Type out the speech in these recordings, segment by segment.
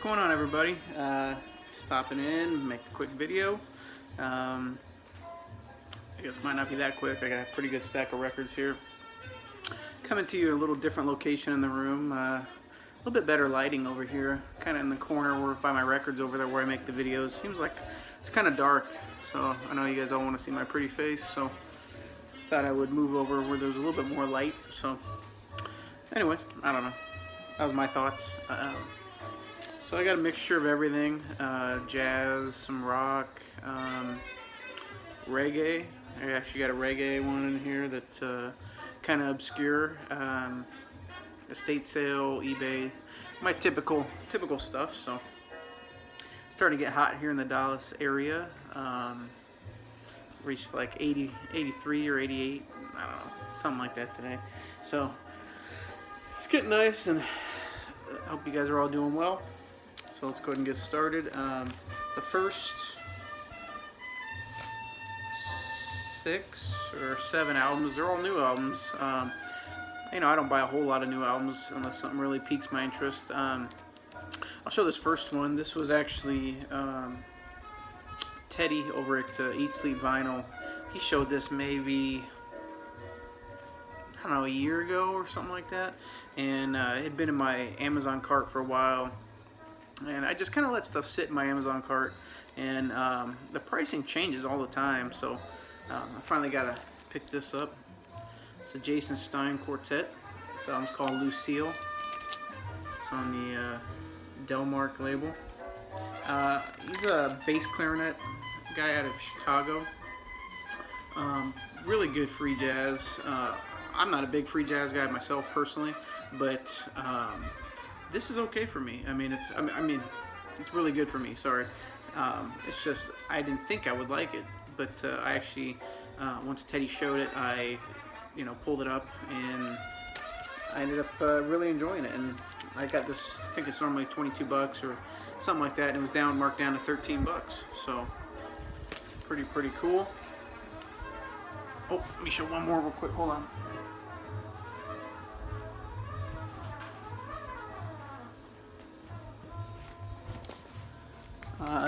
going on, everybody? Stopping in, make a quick video. I guess it might not be that quick. I got a pretty good stack of records here. Coming to you a little different location in the room. A little bit better lighting over here, kind of in the corner where by my records over there where I make the videos. Seems like it's kind of dark, so I know you guys all want to see my pretty face, so thought I would move over where there's a little bit more light. So anyways, I don't know. That was my thoughts. So I got a mixture of everything, jazz, some rock, reggae. I actually got a reggae one in here that's kind of obscure. Estate sale, eBay, my typical stuff. So it's starting to get hot here in the Dallas area. Reached like 83 or 88, I don't know, something like that today. So it's getting nice, and I hope you guys are all doing well. So let's go ahead and get started. The first 6 or 7 albums, they're all new albums. You know, I don't buy a whole lot of new albums unless something really piques my interest. I'll show this first one. This was actually Teddy over at Eat Sleep Vinyl. He showed this maybe, I don't know, a year ago or something like that. And it had been in my Amazon cart for a while. And I just kind of let stuff sit in my Amazon cart. And the pricing changes all the time. So I finally got to pick this up. It's a Jason Stein Quartet. This album's called Lucille. It's on the Delmark label. He's a bass clarinet guy out of Chicago. Really good free jazz. I'm not a big free jazz guy myself personally, but this is okay for me. I mean, it's really good for me. Sorry. It's just I didn't think I would like it, but I actually once Teddy showed it, I pulled it up and I ended up really enjoying it. And I got this. I think it's normally 22 bucks or something like that, and it was marked down to 13 bucks. So pretty cool. Oh, let me show one more real quick. Hold on.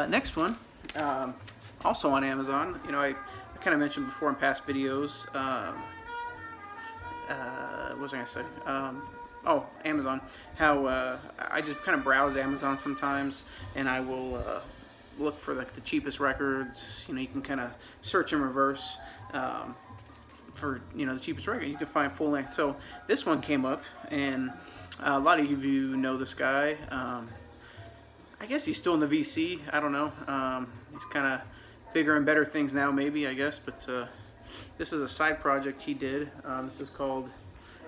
Next one, also on Amazon. You know, I kind of mentioned before in past videos. What was I gonna say? Oh, Amazon. How I just kind of browse Amazon sometimes, and I will look for like the cheapest records. You know, you can kind of search in reverse for the cheapest record. You can find full length. So this one came up, and a lot of you know this guy. I guess he's still in the VC. I don't know. He's kind of bigger and better things now, maybe, I guess. But this is a side project he did. This is called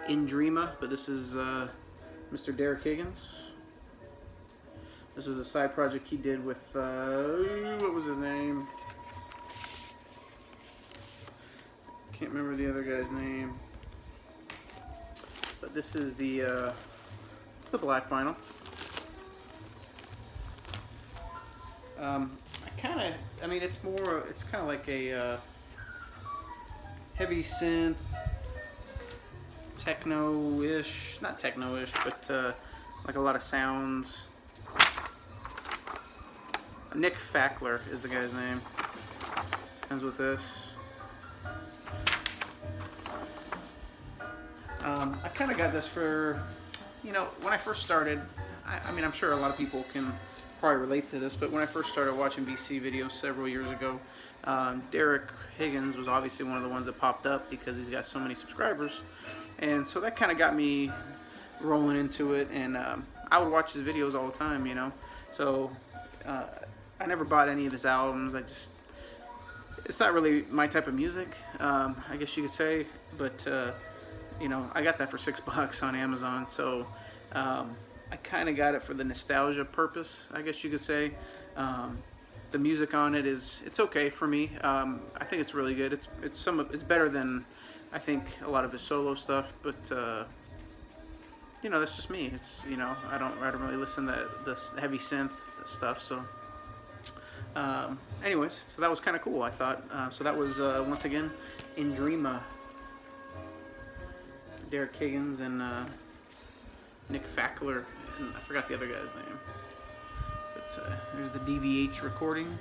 In Dreama, but this is Mr. Derek Higgins. This was a side project he did with, what was his name? Can't remember the other guy's name. But this is it's the black vinyl. I mean, it's kind of like a heavy synth, techno-ish, not techno-ish, but like a lot of sounds. Nick Fackler is the guy's name. Comes with this. I kind of got this for, when I first started. I mean, I'm sure a lot of people can probably relate to this, but when I first started watching VC videos several years ago, Derek Higgins was obviously one of the ones that popped up because he's got so many subscribers, and so that kind of got me rolling into it, and I would watch his videos all the time, so I never bought any of his albums. It's not really my type of music, I guess you could say, but I got that for $6 on Amazon, so I kind of got it for the nostalgia purpose, I guess you could say. The music on it it's okay for me. I think it's really good. It's better than I think a lot of his solo stuff, but that's just me. I don't really listen to this heavy synth stuff. So anyways, so that was kind of cool, I thought. So that was once again In Dreama, Derek Higgins and Nick Fackler, and I forgot the other guy's name. Here's the DVH recordings.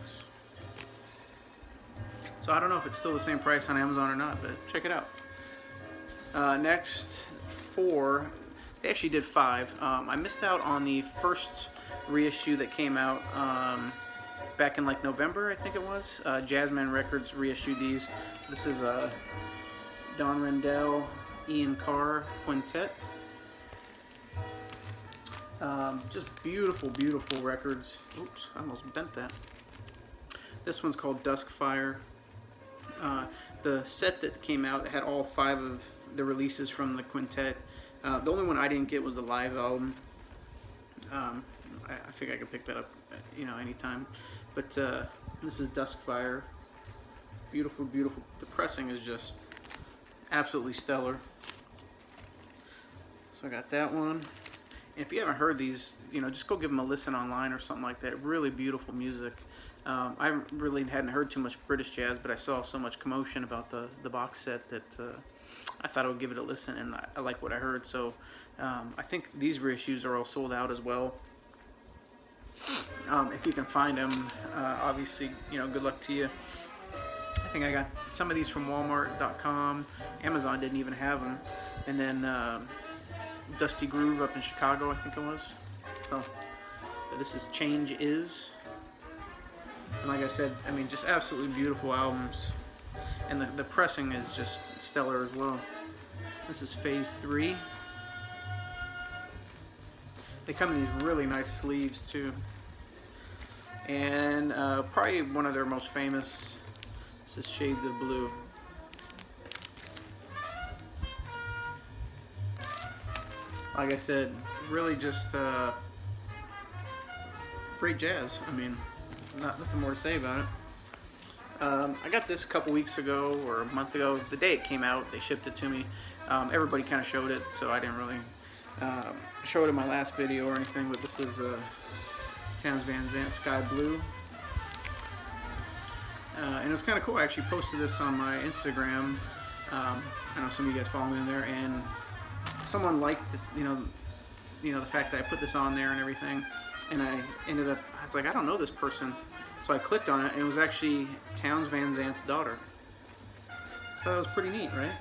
So I don't know if it's still the same price on Amazon or not, but check it out. Next, 4. They actually did 5. I missed out on the first reissue that came out back in like November, I think it was. Jazzman Records reissued these. This is Don Rendell, Ian Carr Quintet. Just beautiful, beautiful records. Oops, I almost bent that. This one's called Duskfire. The set that came out had all 5 of the releases from the quintet. The only one I didn't get was the live album. I think I could pick that up, anytime. But this is Duskfire. Beautiful, beautiful. The pressing is just absolutely stellar. So I got that one. And if you haven't heard these, just go give them a listen online or something like that. Really beautiful music. I really hadn't heard too much British jazz, but I saw so much commotion about the box set that I thought I would give it a listen, and I like what I heard. So I think these reissues are all sold out as well. If you can find them, obviously, good luck to you. I think I got some of these from Walmart.com. Amazon didn't even have them. And then Dusty Groove up in Chicago, I think it was. So this is Change Is. And like I said, just absolutely beautiful albums. And the pressing is just stellar as well. This is Phase 3. They come in these really nice sleeves too. And probably one of their most famous, this is Shades of Blue. Like I said, really just great jazz. Nothing more to say about it. I got this a couple weeks ago or a month ago. The day it came out, they shipped it to me. Everybody kind of showed it, so I didn't really show it in my last video or anything, but this is Townes Van Zandt Sky Blue. And it was kind of cool. I actually posted this on my Instagram. I know some of you guys follow me in there, and someone liked the fact that I put this on there and everything. And I was like, I don't know this person. So I clicked on it, and it was actually Townes Van Zandt's daughter. I thought that was pretty neat, right?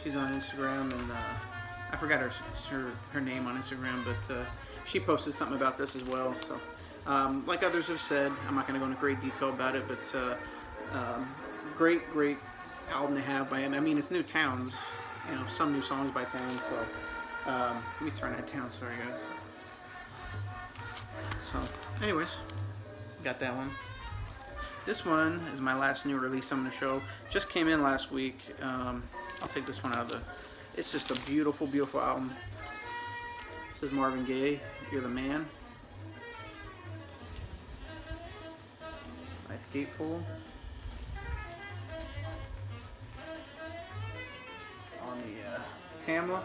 She's on Instagram, and I forgot her name on Instagram, but she posted something about this as well. So, like others have said, I'm not going to go into great detail about it, but great album to have by him. It's new Townes, some new songs by Townes. So let me turn that down. Sorry, guys. So, anyways, got that one. This one is my last new release I'm going to show. Just came in last week. I'll take this one out of the... It's just a beautiful, beautiful album. This is Marvin Gaye, You're the Man. Nice gatefold. On the Tamla.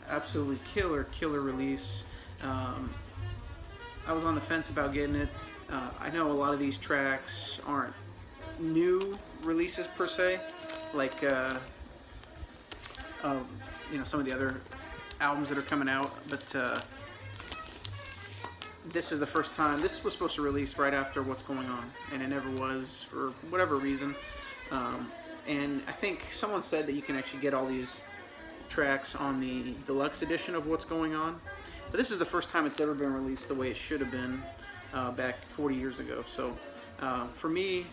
Absolutely killer release. I was on the fence about getting it. I know a lot of these tracks aren't new releases per se, like some of the other albums that are coming out, but this is the first time. This was supposed to release right after What's Going On, and it never was for whatever reason. And I think someone said that you can actually get all these tracks on the deluxe edition of What's Going On. But this is the first time it's ever been released the way it should have been back 40 years ago. So for me,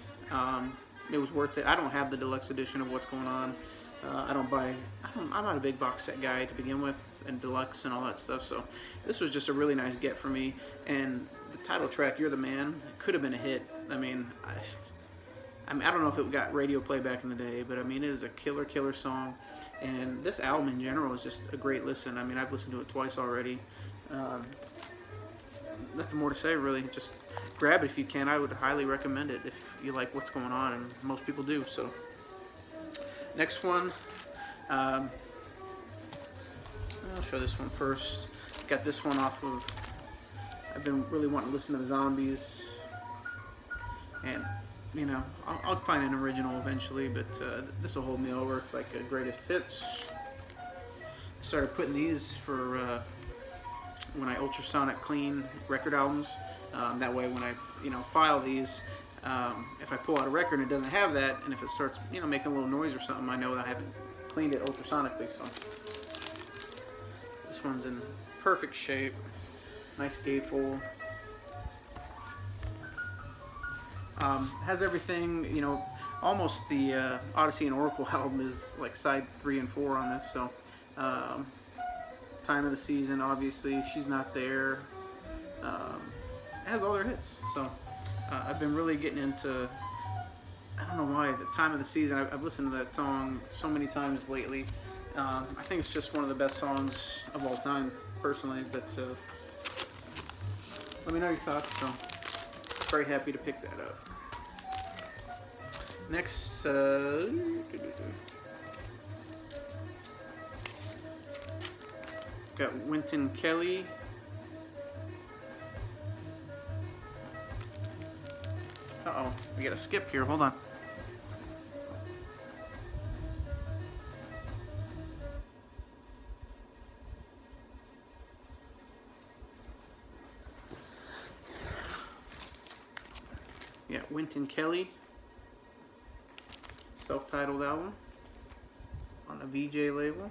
it was worth it. I don't have the deluxe edition of What's Going On. I'm not a big box set guy to begin with, and deluxe and all that stuff. So this was just a really nice get for me. And the title track, You're the Man, could have been a hit. I don't know if it got radio play back in the day, but it is a killer song. And this album in general is just a great listen. I've listened to it twice already. Nothing more to say, really. Just grab it if you can. I would highly recommend it if you like What's Going On, and most people do. So, next one. I'll show this one first. Got this one off of... I've been really wanting to listen to the Zombies. And... I'll find an original eventually, but this will hold me over. It's like a greatest hits. I started putting these for when I ultrasonic clean record albums. That way, when I file these, if I pull out a record and it doesn't have that, and if it starts making a little noise or something, I know that I haven't cleaned it ultrasonically. So this one's in perfect shape, nice gatefold. Has everything, almost the Odyssey and Oracle album is like side 3 and 4 on this. So Time of the Season, obviously, She's Not There. It has all their hits. So I've been really getting into, I don't know why, the Time of the Season. I've listened to that song so many times lately. I think it's just one of the best songs of all time, personally. But let me know your thoughts. So very happy to pick that up. Next, got Wynton Kelly. Uh-oh, we got a skip here, hold on. Yeah, Wynton Kelly. Self-titled album on the VJ label.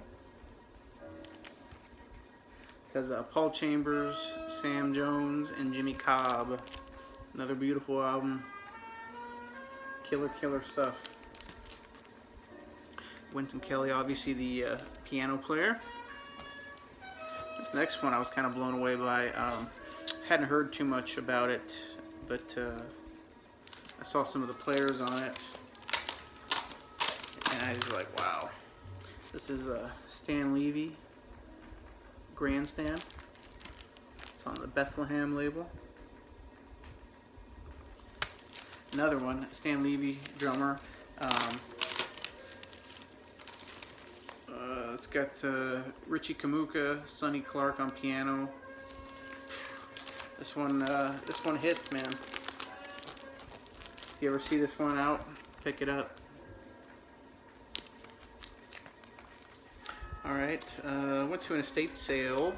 It says Paul Chambers, Sam Jones, and Jimmy Cobb. Another beautiful album. Killer stuff. Wynton Kelly, obviously the piano player. This next one I was kind of blown away by. Hadn't heard too much about it, but I saw some of the players on it. And I was like, wow. This is Stan Levy, Grandstand. It's on the Bethlehem label. Another one, Stan Levy, drummer. It's got Richie Kamuka, Sonny Clark on piano. This one hits, man. If you ever see this one out, pick it up. Alright, went to an estate sale,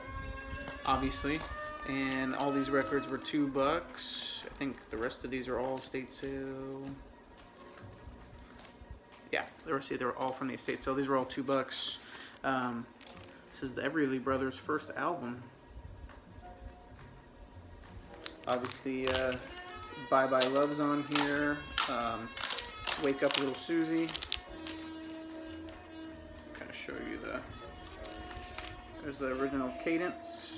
obviously, and all these records were $2. I think the rest of these are all estate sale. Yeah, they were all from the estate sale. These were all $2. This is the Everly Brothers' first album. Obviously, Bye Bye Love's on here. Wake Up Little Susie. Kind of show you there's the original cadence.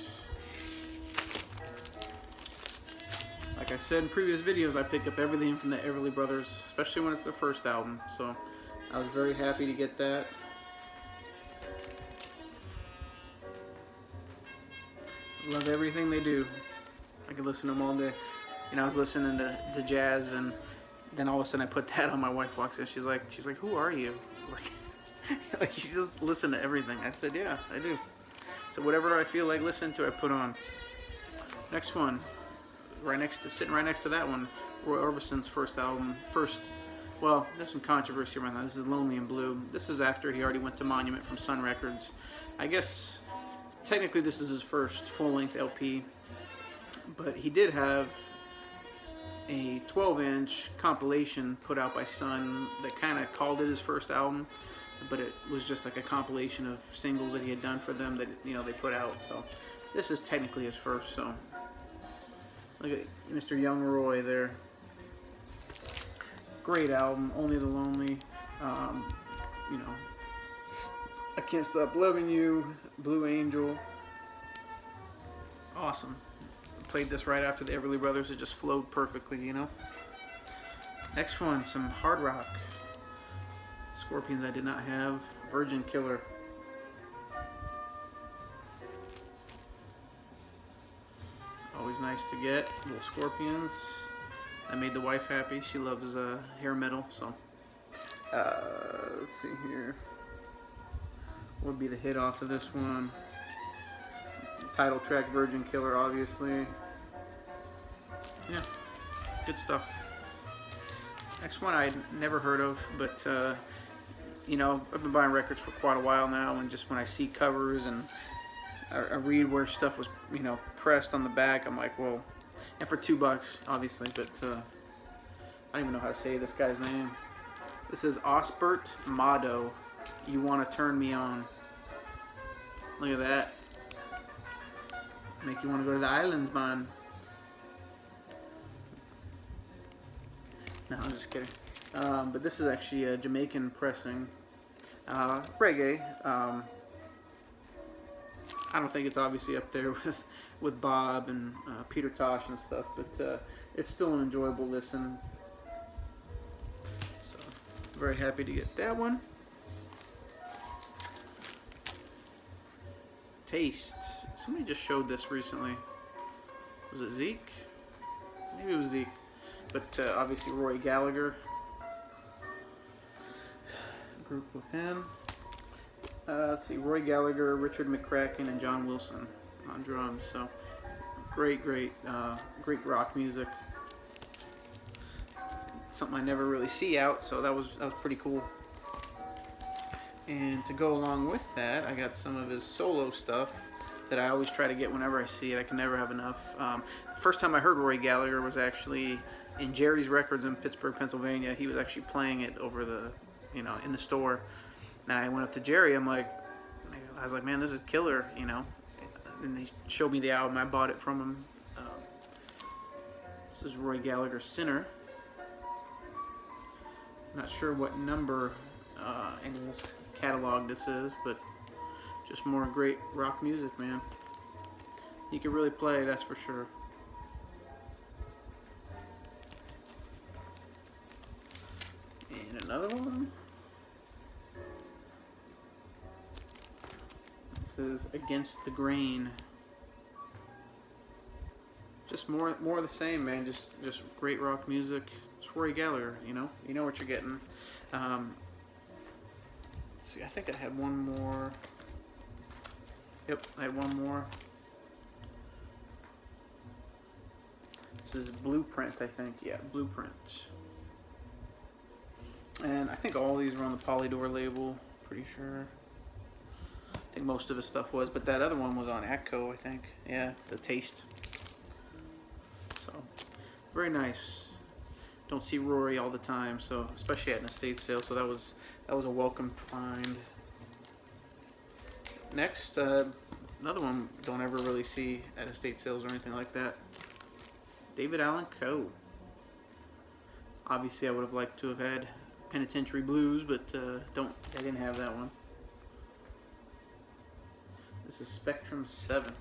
Like I said in previous videos, I pick up everything from the Everly Brothers, especially when it's their first album. So I was very happy to get that. Love everything they do. I could listen to them all day. I was listening to jazz, and then all of a sudden I put that on. My wife walks in. She's like, "Who are you?" Like you just listen to everything. I said, "Yeah, I do." So whatever I feel like listening to, I put on. Next one, sitting right next to that one, Roy Orbison's first album. Well, there's some controversy around that. This is Lonely in Blue. This is after he already went to Monument from Sun Records. I guess technically this is his first full-length LP, but he did have a 12-inch compilation put out by Sun that kind of called it his first album, but it was just like a compilation of singles that he had done for them that they put out. So this is technically his first. So look at Mr. Young Roy there. Great album, Only the Lonely. I Can't Stop Loving You, Blue Angel. Awesome. Played this right after the Everly Brothers. It just flowed perfectly, Next one, some hard rock. Scorpions I did not have. Virgin Killer. Always nice to get. Little Scorpions. I made the wife happy. She loves hair metal, so. Let's see here. What would be the hit off of this one? Title track, Virgin Killer, obviously. Yeah, good stuff. Next one I'd never heard of, but I've been buying records for quite a while now, and just when I see covers and I read where stuff was, you know, pressed on the back. I'm like, well, and for $2, obviously, but I don't even know how to say this guy's name. This is Osbert Motto. You want to turn me on. Look at that. Make you want to go to the islands, man. No, I'm just kidding. But this is actually a Jamaican pressing. Reggae. I don't think it's obviously up there with Bob and Peter Tosh and stuff, but it's still an enjoyable listen. So, very happy to get that one. Taste. Somebody just showed this recently. Was it Zeke? Maybe it was Zeke. But obviously Roy Gallagher. Group with him. Let's see, Roy Gallagher, Richard McCracken, and John Wilson on drums. So great rock music. Something I never really see out, so that was pretty cool. And to go along with that, I got some of his solo stuff that I always try to get whenever I see it. I can never have enough. First time I heard Roy Gallagher was actually in Jerry's Records in Pittsburgh, Pennsylvania. He was actually playing it over the, you know, in the store. And I went up to Jerry. I was like, man, this is killer, you know. And he showed me the album. I bought it from him. This is Roy Gallagher Sinner. Not sure what number in his catalog this is, but just more great rock music, man. He can really play, that's for sure. And another one. This is Against the Grain. Just more of the same, man. Just great rock music. It's Roy Gallagher, you know what you're getting. Let's see, I think I had one more. Yep, I had one more. This is Blueprint, I think. Yeah, Blueprint. And I think all these were on the Polydor label, pretty sure. I think most of his stuff was, but that other one was on Atco, I think. Yeah, the Taste. So, very nice. Don't see Rory all the time, so especially at an estate sale, so that was a welcome find. Next, another one don't ever really see at estate sales or anything like that. David Allan Coe. Obviously, I would have liked to have had Penitentiary Blues, but I didn't have that one. This is Spectrum 7.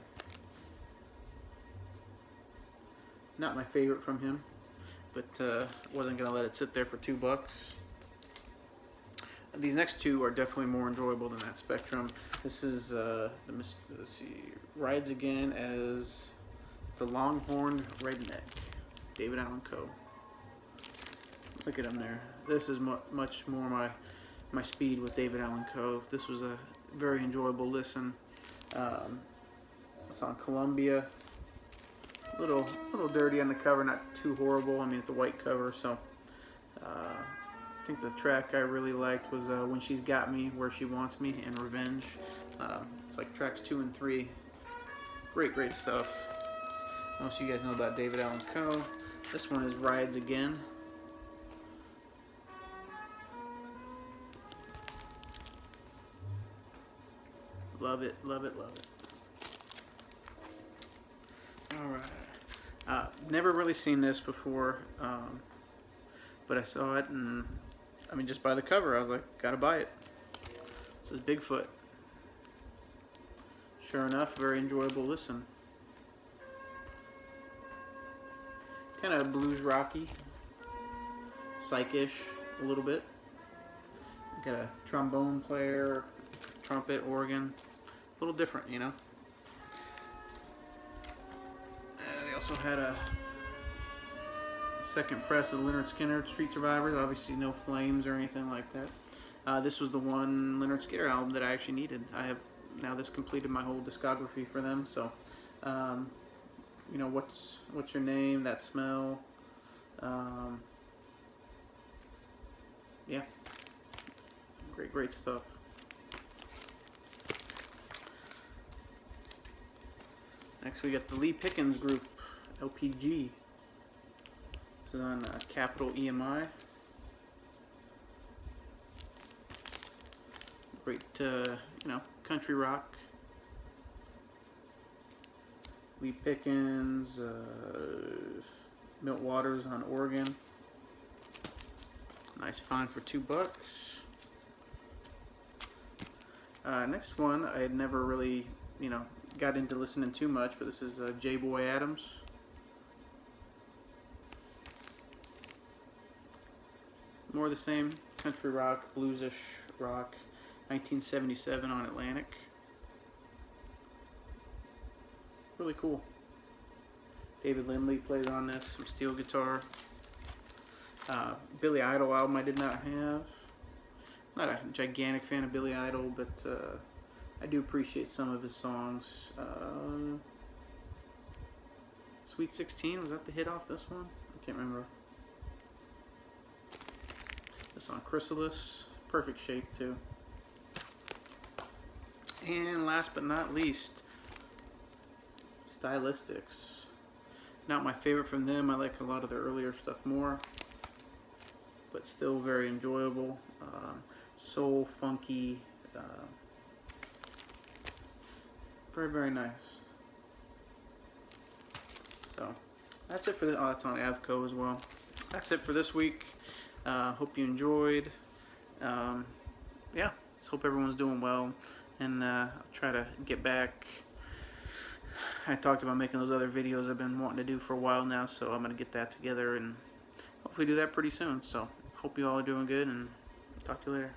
Not my favorite from him, but wasn't gonna let it sit there for $2. These next two are definitely more enjoyable than that Spectrum. This is let's see, Rides Again as the Longhorn Redneck, David Allan Coe. Look at him there. This is much more my speed with David Allan Coe. This was a very enjoyable listen. It's on Columbia. A little dirty on the cover, not too horrible. I mean, it's a white cover, so I think the track I really liked was When She's Got Me, Where She Wants Me, and Revenge. It's like tracks 2 and 3. Great stuff. Most of you guys know about David Allan Coe. This one is Rides Again. Love it. Alright. Never really seen this before, but I saw it, and I mean, just by the cover, I was like, gotta buy it. This is Bigfoot. Sure enough, very enjoyable listen. Kind of blues rocky, psychish a little bit. Got a trombone player, trumpet, organ, a little different, you know. They also had a second press of Leonard Skinner Street Survivors. Obviously, no flames or anything like that. This was the one Leonard Skinner album that I actually needed. I have now this completed my whole discography for them. So, you know, what's your name? That Smell. Yeah, great stuff. Next we got the Lee Pickens Group, LPG. This is on Capital EMI. Great, country rock. Lee Pickens, Milt Waters on organ. Nice find for $2. Next one, I had never really, got into listening too much, but this is J-Boy Adams. More of the same, country rock, bluesish rock, 1977 on Atlantic. Really cool. David Lindley plays on this, some steel guitar. Billy Idol album I did not have. Not a gigantic fan of Billy Idol, but I do appreciate some of his songs. Sweet 16, was that the hit off this one? I can't remember. This on Chrysalis, perfect shape too. And last but not least, Stylistics. Not my favorite from them. I like a lot of their earlier stuff more, but still very enjoyable. Soul, funky, very, very nice. So that's it for the. Oh, that's on Avco as well. That's it for this week. Hope you enjoyed. Yeah, just hope everyone's doing well, and I'll try to get back. I talked about making those other videos I've been wanting to do for a while now, so I'm gonna get that together and hopefully do that pretty soon. So hope you all are doing good, and talk to you later.